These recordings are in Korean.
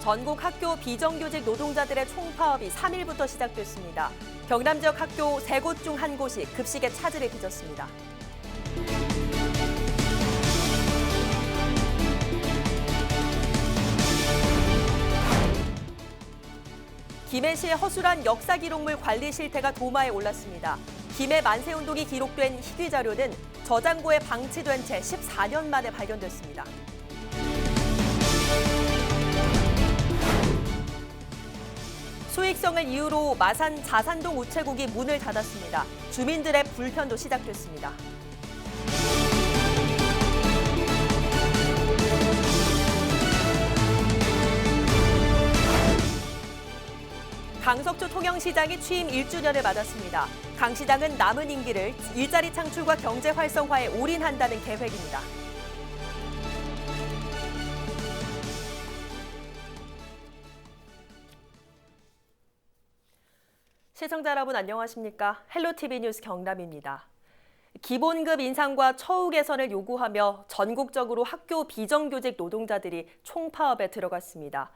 전국 학교 비정규직 노동자들의 총파업이 3일부터 시작됐습니다. 경남 지역 학교 3곳 중 1곳이 급식의 차질을 빚었습니다. 김해시의 허술한 역사 기록물 관리 실태가 도마에 올랐습니다. 김해 만세운동이 기록된 희귀 자료는 저장고에 방치된 채 14년 만에 발견됐습니다. 수익성을 이유로 마산 자산동 우체국이 문을 닫았습니다. 주민들의 불편도 시작됐습니다. 강석주 통영시장이 취임 1주년을 맞았습니다. 강 시장은 남은 임기를 일자리 창출과 경제 활성화에 올인한다는 계획입니다. 시청자 여러분 안녕하십니까? 헬로티비 뉴스 경남입니다. 기본급 인상과 처우 개선을 요구하며 전국적으로 학교 비정규직 노동자들이 총파업에 들어갔습니다.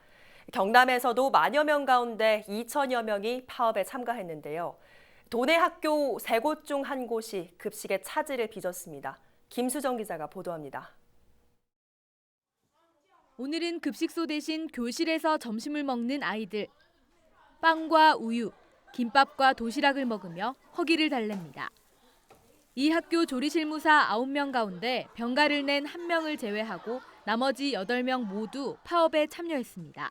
경남에서도 만여 명 가운데 2천여 명이 파업에 참가했는데요. 도내 학교 3곳 중 1곳이 급식의 차질을 빚었습니다. 김수정 기자가 보도합니다. 오늘은 급식소 대신 교실에서 점심을 먹는 아이들. 빵과 우유, 김밥과 도시락을 먹으며 허기를 달랩니다. 이 학교 조리실무사 9명 가운데 병가를 낸 1명을 제외하고 나머지 8명 모두 파업에 참여했습니다.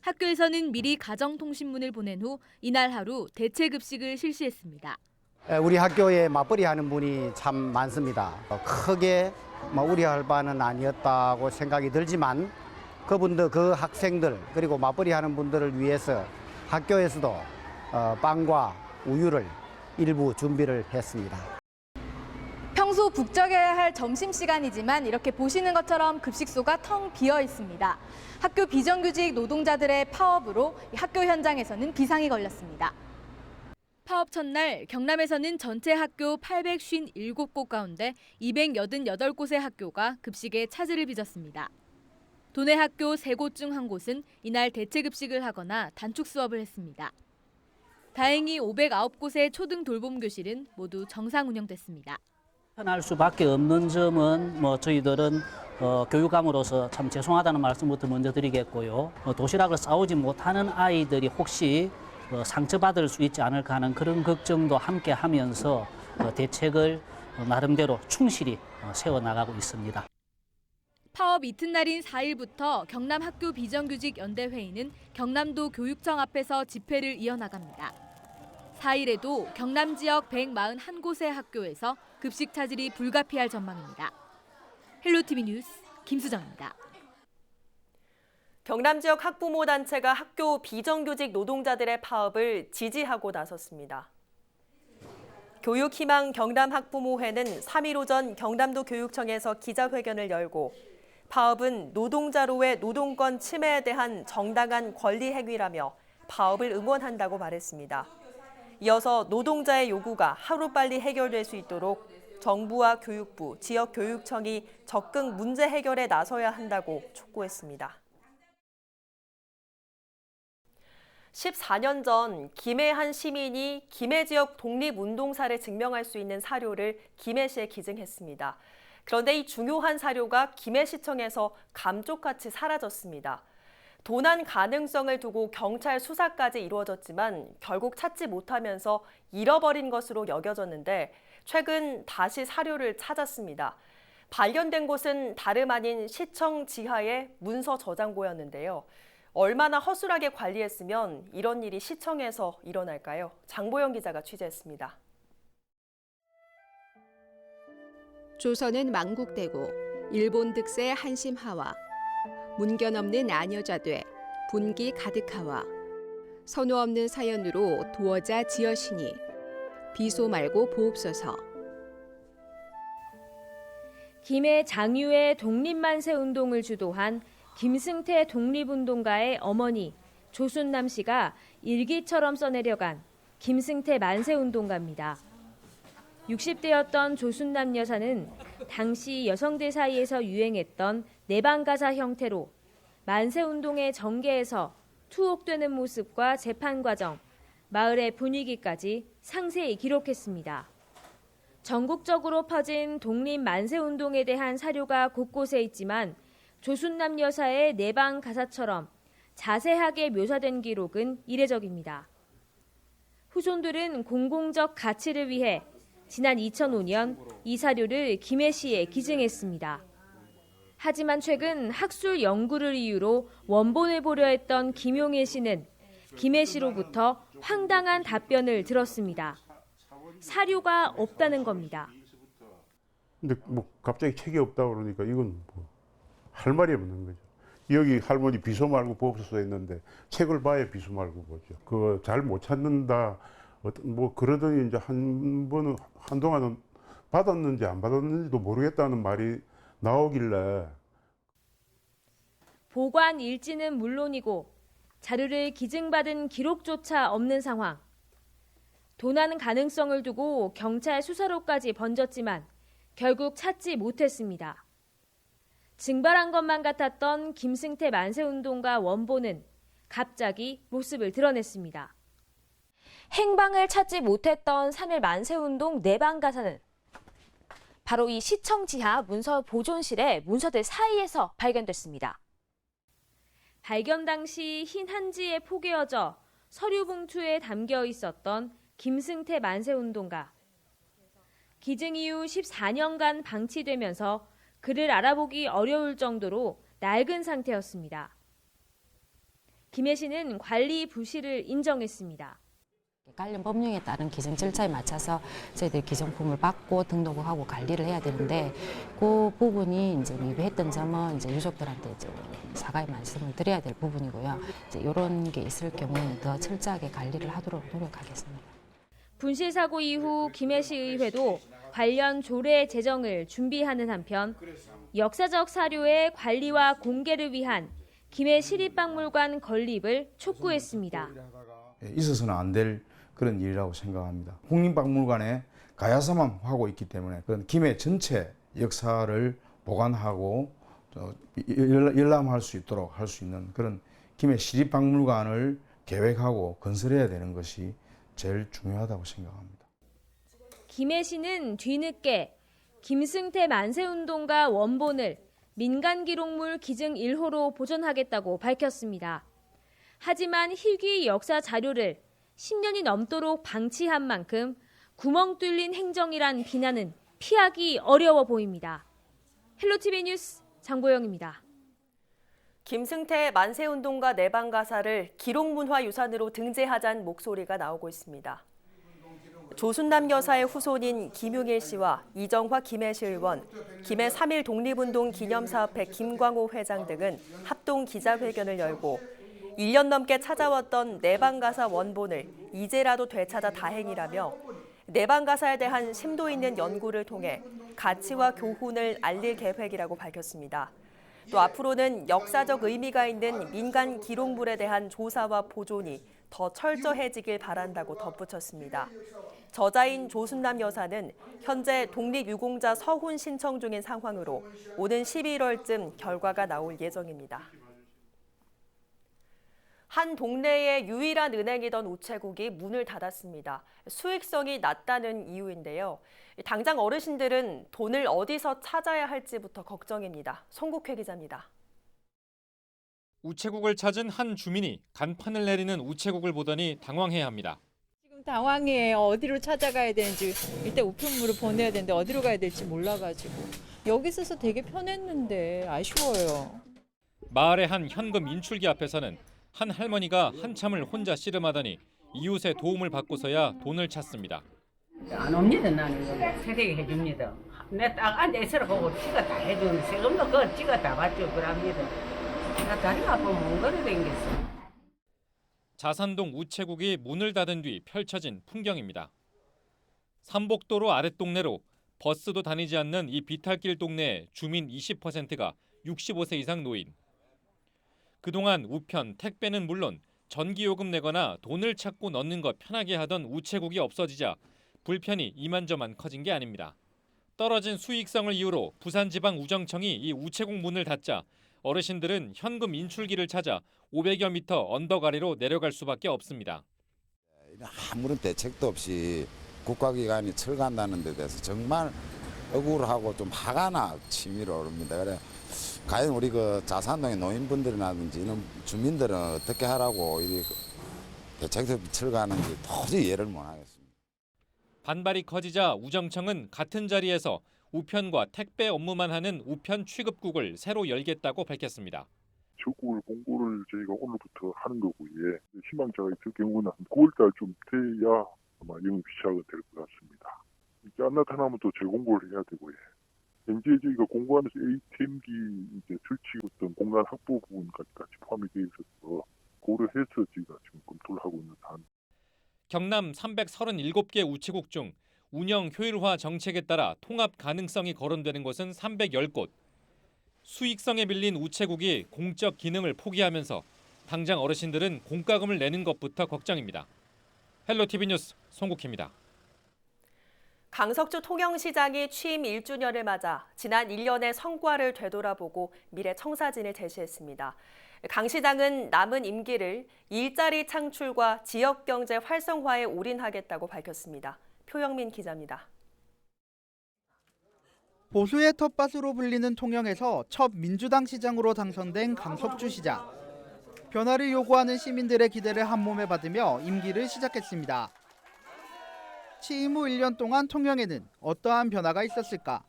학교에서는 미리 가정통신문을 보낸 후 이날 하루 대체 급식을 실시했습니다. 우리 학교에 맞벌이 하는 분이 참 많습니다. 크게 우려할 바는 아니었다고 생각이 들지만 그분들, 그 학생들 그리고 맞벌이 하는 분들을 위해서 학교에서도 빵과 우유를 일부 준비를 했습니다. 평소 북적여야 할 점심시간이지만 이렇게 보시는 것처럼 급식소가 텅 비어 있습니다. 학교 비정규직 노동자들의 파업으로 학교 현장에서는 비상이 걸렸습니다. 파업 첫날 경남에서는 전체 학교 857곳 가운데 288곳의 학교가 급식에 차질을 빚었습니다. 도내 학교 3곳 중 1곳은 이날 대체 급식을 하거나 단축 수업을 했습니다. 다행히 509곳의 초등 돌봄 교실은 모두 정상 운영됐습니다. 할 수밖에 없는 점은 저희들은 교육감으로서 참 죄송하다는 말씀부터 먼저 드리겠고요. 도시락을 싸우지 못하는 아이들이 혹시 상처받을 수 있지 않을까 하는 그런 걱정도 함께 하면서 대책을 나름대로 충실히 세워나가고 있습니다. 파업 이튿날인 4일부터 경남 학교 비정규직 연대회의는 경남도 교육청 앞에서 집회를 이어나갑니다. 4일에도 경남 지역 141곳의 학교에서 급식 차질이 불가피할 전망입니다. 헬로티비 뉴스 김수정입니다. 경남 지역 학부모 단체가 학교 비정규직 노동자들의 파업을 지지하고 나섰습니다. 교육희망 경남 학부모회는 3일 오전 경남도 교육청에서 기자회견을 열고 파업은 노동자로의 노동권 침해에 대한 정당한 권리 행위라며 파업을 응원한다고 말했습니다. 이어서 노동자의 요구가 하루빨리 해결될 수 있도록 정부와 교육부, 지역교육청이 적극 문제 해결에 나서야 한다고 촉구했습니다. 14년 전 김해 한 시민이 김해 지역 독립운동사를 증명할 수 있는 사료를 김해시에 기증했습니다. 그런데 이 중요한 사료가 김해시청에서 감쪽같이 사라졌습니다. 도난 가능성을 두고 경찰 수사까지 이루어졌지만 결국 찾지 못하면서 잃어버린 것으로 여겨졌는데 최근 다시 사료를 찾았습니다. 발견된 곳은 다름 아닌 시청 지하의 문서 저장고였는데요. 얼마나 허술하게 관리했으면 이런 일이 시청에서 일어날까요? 장보영 기자가 취재했습니다. 조선은 망국되고 일본 득세 한심하와 문견 없는 아녀자돼 분기 가득하와 선호 없는 사연으로 두어자 지어시니 비소 말고 보옵소서. 김해 장유의 독립만세 운동을 주도한 김승태 독립운동가의 어머니 조순남 씨가 일기처럼 써내려간 김승태 만세운동가입니다. 60대였던 조순남 여사는 당시 여성들 사이에서 유행했던 내방가사 형태로 만세운동의 전개에서 투옥되는 모습과 재판 과정, 마을의 분위기까지 상세히 기록했습니다. 전국적으로 퍼진 독립 만세운동에 대한 사료가 곳곳에 있지만 조순남 여사의 내방 가사처럼 자세하게 묘사된 기록은 이례적입니다. 후손들은 공공적 가치를 위해 지난 2005년 이 사료를 김해시에 기증했습니다. 하지만 최근 학술 연구를 이유로 원본을 보려 했던 김용일 씨는 김해시로부터 황당한 답변을 들었습니다. 사료가 없다는 겁니다. 근데 뭐 갑자기 책이 없다고 그러니까 이건 뭐 할 말이 없는 거죠. 여기 할머니 비소 말고 보옵소서 했는데 책을 봐야 비소 말고 보죠. 그거 잘 못 찾는다. 뭐 그러더니 이제 한동안은 받았는지 안 받았는지도 모르겠다는 말이 나오길래 보관 일지는 물론이고 자료를 기증받은 기록조차 없는 상황. 도난 가능성을 두고 경찰 수사로까지 번졌지만 결국 찾지 못했습니다. 증발한 것만 같았던 김승태 만세운동가 원본은 갑자기 모습을 드러냈습니다. 행방을 찾지 못했던 3.1 만세운동 내방 가사는 바로 이 시청 지하 문서 보존실의 문서들 사이에서 발견됐습니다. 발견 당시 흰 한지에 포개어져 서류 봉투에 담겨 있었던 김승태 만세운동가. 기증 이후 14년간 방치되면서 그를 알아보기 어려울 정도로 낡은 상태였습니다. 김해시는 관리 부실을 인정했습니다. 관련 법령에 따른 기증 절차에 맞춰서 저희들이 기증품을 받고 등록을 하고 관리를 해야 되는데 그 부분이 이제 미비했던 점은 이제 유족들한테 이제 사과의 말씀을 드려야 될 부분이고요. 이제 이런 게 있을 경우에는 더 철저하게 관리를 하도록 노력하겠습니다. 분실 사고 이후 김해시 의회도 관련 조례 제정을 준비하는 한편 역사적 사료의 관리와 공개를 위한 김해 시립박물관 건립을 촉구했습니다. 있어서는 안 될 그런 일이라고 생각합니다. 국립박물관에 가야사만 하고 있기 때문에 그런 김해 전체 역사를 보관하고 열람할 수 있도록 할 수 있는 그런 김해 시립박물관을 계획하고 건설해야 되는 것이 제일 중요하다고 생각합니다. 김해시는 뒤늦게 김승태 만세운동가 원본을 민간기록물 기증 1호로 보존하겠다고 밝혔습니다. 하지만 희귀 역사 자료를 10년이 넘도록 방치한 만큼 구멍 뚫린 행정이란 비난은 피하기 어려워 보입니다. 헬로티비 뉴스 장보영입니다. 김승태 만세운동가 내방 가사를 기록문화유산으로 등재하자는 목소리가 나오고 있습니다. 조순남 여사의 후손인 김용일 씨와 이정화 김해시 의원, 김해 3.1 독립운동 기념사업회 김광호 회장 등은 합동 기자회견을 열고 1년 넘게 찾아왔던 내방가사 원본을 이제라도 되찾아 다행이라며 내방가사에 대한 심도 있는 연구를 통해 가치와 교훈을 알릴 계획이라고 밝혔습니다. 또 앞으로는 역사적 의미가 있는 민간 기록물에 대한 조사와 보존이 더 철저해지길 바란다고 덧붙였습니다. 저자인 조순남 여사는 현재 독립유공자 서훈 신청 중인 상황으로 오는 11월쯤 결과가 나올 예정입니다. 한 동네의 유일한 은행이던 우체국이 문을 닫았습니다. 수익성이 낮다는 이유인데요. 당장 어르신들은 돈을 어디서 찾아야 할지부터 걱정입니다. 송국회 기자입니다. 우체국을 찾은 한 주민이 간판을 내리는 우체국을 보더니 당황해합니다. 지금 당황해요. 어디로 찾아가야 되는지. 일단 우편물을 보내야 되는데 어디로 가야 될지 몰라가지고. 여기 있어서 되게 편했는데 아쉬워요. 마을의 한 현금 인출기 앞에서는 한 할머니가 한참을 혼자 씨름하더니 이웃의 도움을 받고서야 돈을 찾습니다. 안 옵니다. 나는 세대가 해줍니다. 내 딱 앉아있으라 보고 지가 다 해주는데 세금도 그걸 지가 다 받죠. 그럽니다. 나 다리가 아프면 못 걸어 댕겼어. 자산동 우체국이 문을 닫은 뒤 펼쳐진 풍경입니다. 삼복도로 아랫동네로 버스도 다니지 않는 이 비탈길 동네의 주민 20%가 65세 이상 노인. 그동안 우편, 택배는 물론 전기요금 내거나 돈을 찾고 넣는 것 편하게 하던 우체국이 없어지자 불편이 이만저만 커진 게 아닙니다. 떨어진 수익성을 이유로 부산지방우정청이 이 우체국 문을 닫자 어르신들은 현금 인출기를 찾아 500여 미터 언덕 아래로 내려갈 수밖에 없습니다. 아무런 대책도 없이 국가기관이 철거한다는 데 대해서 정말 억울하고 좀 화가 나 치밀어 오릅니다. 그래 과연 우리 그 자산동의 노인분들이라든지 이런 주민들은 어떻게 하라고 이 대책도 철거하는지 도저히 이해를 못 하겠습니다. 반발이 커지자 우정청은 같은 자리에서 우편과 택배 업무만 하는 우편 취급국을 새로 열겠다고 밝혔습니다. 출국을 공고를 저희가 오늘부터 하는 거고요. 희망자가 있을 경우는 9월달 좀 돼야 아마 영업 시작이 될 것 같습니다. 이제 안 나타나면 또 재공고를 해야 되고요. 현재 저희가 공고하면서 ATM기 이제 설치 어떤 공간 확보 부분까지 포함이 되어 있어서 고려해서 저희가 지금 검토를 하고 있는 사안. 경남 337개 우체국 중 운영 효율화 정책에 따라 통합 가능성이 거론되는 곳은 310곳. 수익성에 밀린 우체국이 공적 기능을 포기하면서 당장 어르신들은 공과금을 내는 것부터 걱정입니다. 헬로티비 뉴스 송국희입니다. 강석주 통영시장이 취임 1주년을 맞아 지난 1년의 성과를 되돌아보고 미래 청사진을 제시했습니다. 강 시장은 남은 임기를 일자리 창출과 지역경제 활성화에 올인하겠다고 밝혔습니다. 표영민 기자입니다. 보수의 텃밭으로 불리는 통영에서 첫 민주당 시장으로 당선된 강석주 시장. 변화를 요구하는 시민들의 기대를 한몸에 받으며 임기를 시작했습니다. 취임 후 1년 동안 통영에는 어떠한 변화가 있었을까?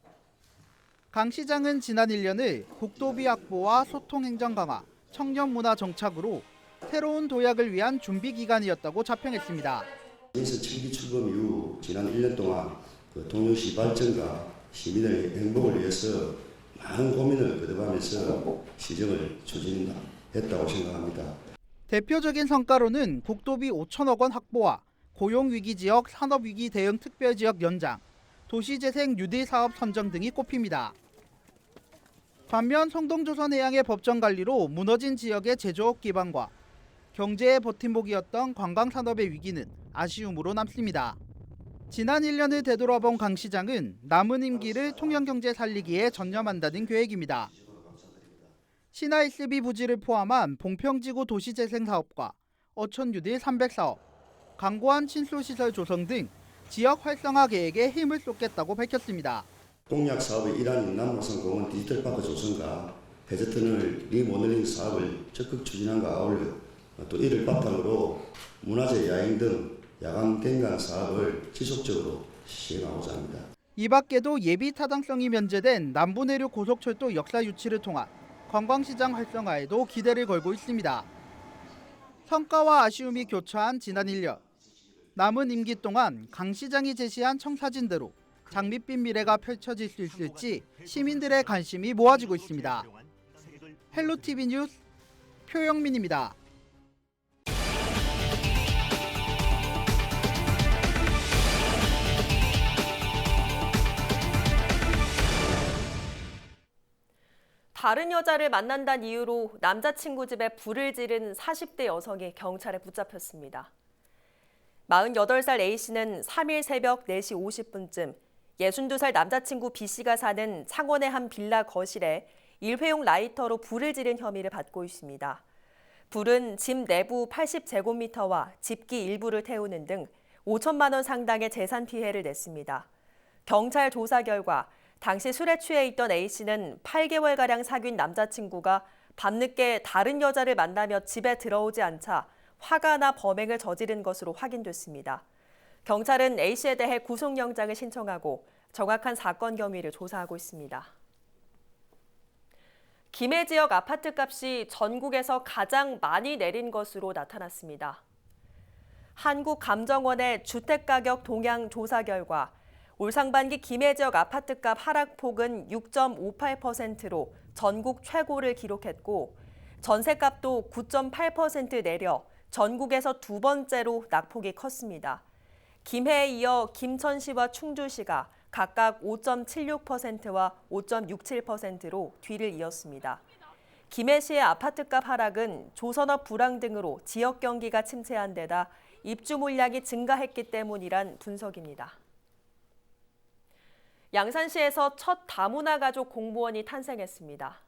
강 시장은 지난 1년을 국도비 확보와 소통 행정 강화, 청년 문화 정착으로 새로운 도약을 위한 준비 기간이었다고 자평했습니다. 인사 청기 출범 이후 지난 1년 동안 통영시 발전과 시민의 행복을 위해서 많은 고민을 거듭하면서 시정을 추진했다고 생각합니다. 대표적인 성과로는 국도비 5천억 원 확보와 고용위기 지역 산업위기 대응 특별지역 연장, 도시재생 뉴딜 사업 선정 등이 꼽힙니다. 반면 성동조선해양의 법정 관리로 무너진 지역의 제조업 기반과 경제의 버팀목이었던 관광산업의 위기는 아쉬움으로 남습니다. 지난 1년을 되돌아본 강 시장은 남은 임기를 통영경제 살리기에 전념한다는 계획입니다. 신화 SB 부지를 포함한 봉평지구 도시재생 사업과 어촌 뉴딜 300사업, 강고한 친수시설 조성 등 지역 활성화 계획에 힘을 쏟겠다고 밝혔습니다. 공약 사업의 일환인 남호선 공원 디지털파크 조성과 해저터널 리모델링 사업을 적극 추진함과 아울러 또 이를 바탕으로 문화재 야행 등 야간 갱간 사업을 지속적으로 시행하고자 합니다. 이 밖에도 예비 타당성이 면제된 남부내륙 고속철도 역사 유치를 통한 관광시장 활성화에도 기대를 걸고 있습니다. 성과와 아쉬움이 교차한 지난 1년. 남은 임기 동안 강 시장이 제시한 청사진대로 장밋빛 미래가 펼쳐질 수 있을지 시민들의 관심이 모아지고 있습니다. 헬로티비 뉴스 표영민입니다. 다른 여자를 만난다는 이유로 남자친구 집에 불을 지른 40대 여성이 경찰에 붙잡혔습니다. 48살 A씨는 3일 새벽 4시 50분쯤 62살 남자친구 B씨가 사는 창원의 한 빌라 거실에 일회용 라이터로 불을 지른 혐의를 받고 있습니다. 불은 집 내부 80제곱미터와 집기 일부를 태우는 등 5천만 원 상당의 재산 피해를 냈습니다. 경찰 조사 결과 당시 술에 취해 있던 A씨는 8개월가량 사귄 남자친구가 밤늦게 다른 여자를 만나며 집에 들어오지 않자 화가 나 범행을 저지른 것으로 확인됐습니다. 경찰은 A씨에 대해 구속영장을 신청하고 정확한 사건 경위를 조사하고 있습니다. 김해 지역 아파트값이 전국에서 가장 많이 내린 것으로 나타났습니다. 한국감정원의 주택가격 동향 조사 결과 올 상반기 김해 지역 아파트값 하락폭은 6.58%로 전국 최고를 기록했고 전세값도 9.8% 내려 전국에서 두 번째로 낙폭이 컸습니다. 김해에 이어 김천시와 충주시가 각각 5.76%와 5.67%로 뒤를 이었습니다. 김해시의 아파트값 하락은 조선업 불황 등으로 지역 경기가 침체한 데다 입주 물량이 증가했기 때문이란 분석입니다. 양산시에서 첫 다문화 가족 공무원이 탄생했습니다.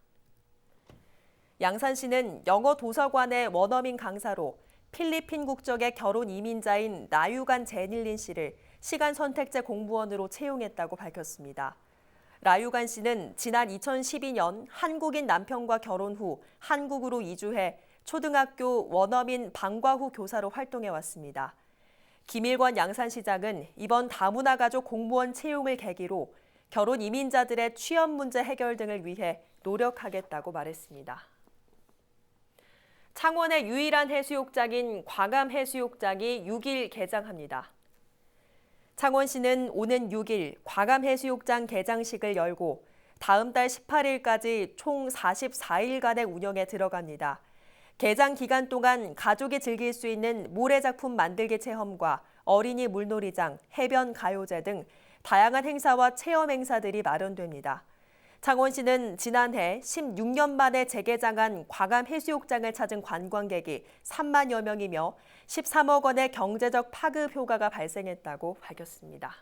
양산시는 영어 도서관의 원어민 강사로 필리핀 국적의 결혼 이민자인 라유간 제닐린 씨를 시간 선택제 공무원으로 채용했다고 밝혔습니다. 라유간 씨는 지난 2012년 한국인 남편과 결혼 후 한국으로 이주해 초등학교 원어민 방과 후 교사로 활동해 왔습니다. 김일권 양산시장은 이번 다문화 가족 공무원 채용을 계기로 결혼 이민자들의 취업 문제 해결 등을 위해 노력하겠다고 말했습니다. 창원의 유일한 해수욕장인 광암 해수욕장이 6일 개장합니다. 창원시는 오는 6일 광암 해수욕장 개장식을 열고 다음 달 18일까지 총 44일간의 운영에 들어갑니다. 개장 기간 동안 가족이 즐길 수 있는 모래작품 만들기 체험과 어린이 물놀이장, 해변 가요제 등 다양한 행사와 체험 행사들이 마련됩니다. 창원시는 지난해 16년 만에 재개장한 광암 해수욕장을 찾은 관광객이 3만여 명이며 13억 원의 경제적 파급 효과가 발생했다고 밝혔습니다.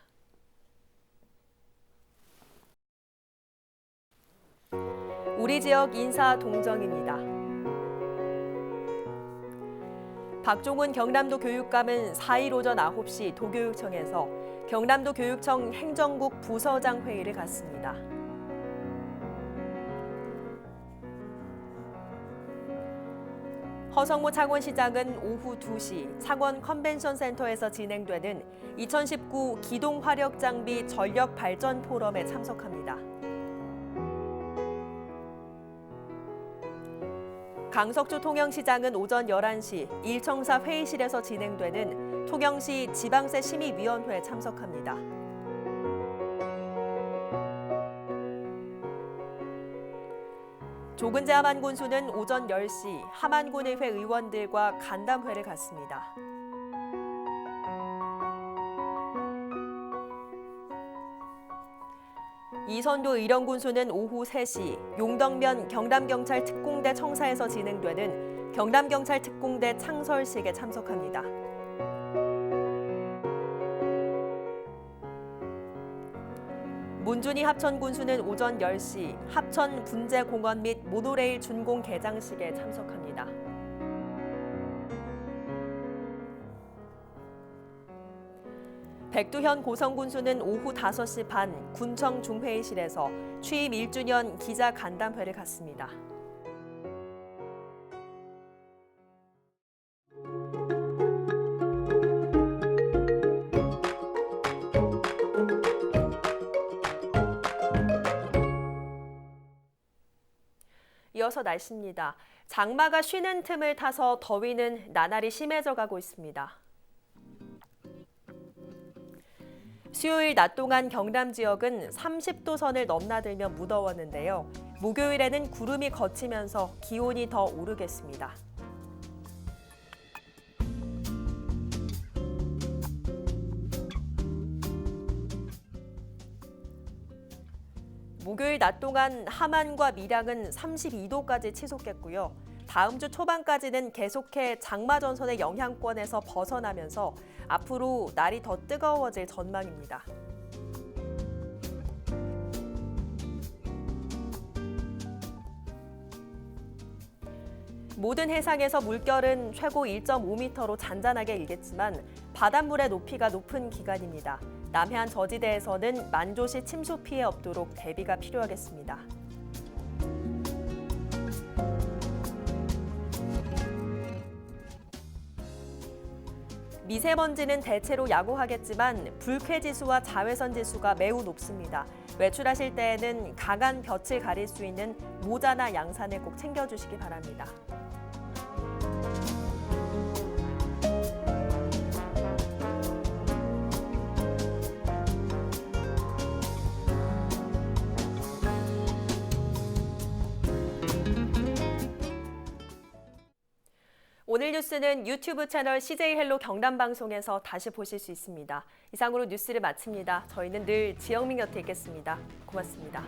우리 지역 인사 동정입니다. 박종훈 경남도 교육감은 4일 오전 9시 도교육청에서 경남도 교육청 행정국 부서장 회의를 갖습니다. 허성무 창원시장은 오후 2시 창원 컨벤션센터에서 진행되는 2019 기동 화력 장비 전력 발전 포럼에 참석합니다. 강석주 통영시장은 오전 11시 일청사 회의실에서 진행되는 통영시 지방세 심의위원회에 참석합니다. 조근재 함안군수는 오전 10시 함안군의회 의원들과 간담회를 갖습니다. 이선도 의령군수는 오후 3시 용덕면 경남경찰 특공대 청사에서 진행되는 경남경찰 특공대 창설식에 참석합니다. 문준희 합천군수는 오전 10시 합천 분재공원 및 모노레일 준공 개장식에 참석합니다. 백두현 고성군수는 오후 5시 반 군청 중회의실에서 취임 1주년 기자 간담회를 갖습니다. 이어서 날씨입니다. 장마가 쉬는 틈을 타서 더위는 나날이 심해져 가고 있습니다. 수요일 낮 동안 경남 지역은 30도 선을 넘나들며 무더웠는데요. 목요일에는 구름이 걷히면서 기온이 더 오르겠습니다. 목요일 낮 동안 함안과 밀양은 32도까지 치솟겠고요. 다음 주 초반까지는 계속해 장마 전선의 영향권에서 벗어나면서 앞으로 날이 더 뜨거워질 전망입니다. 모든 해상에서 물결은 최고 1.5m로 잔잔하게 일겠지만 바닷물의 높이가 높은 기간입니다. 남해안 저지대에서는 만조시 침수 피해 없도록 대비가 필요하겠습니다. 미세먼지는 대체로 양호하겠지만 불쾌지수와 자외선지수가 매우 높습니다. 외출하실 때에는 강한 볕을 가릴 수 있는 모자나 양산을 꼭 챙겨주시기 바랍니다. 오늘 뉴스는 유튜브 채널 CJ 헬로 경남 방송에서 다시 보실 수 있습니다. 이상으로 뉴스를 마칩니다. 저희는 늘 지영민 곁에 있겠습니다. 고맙습니다.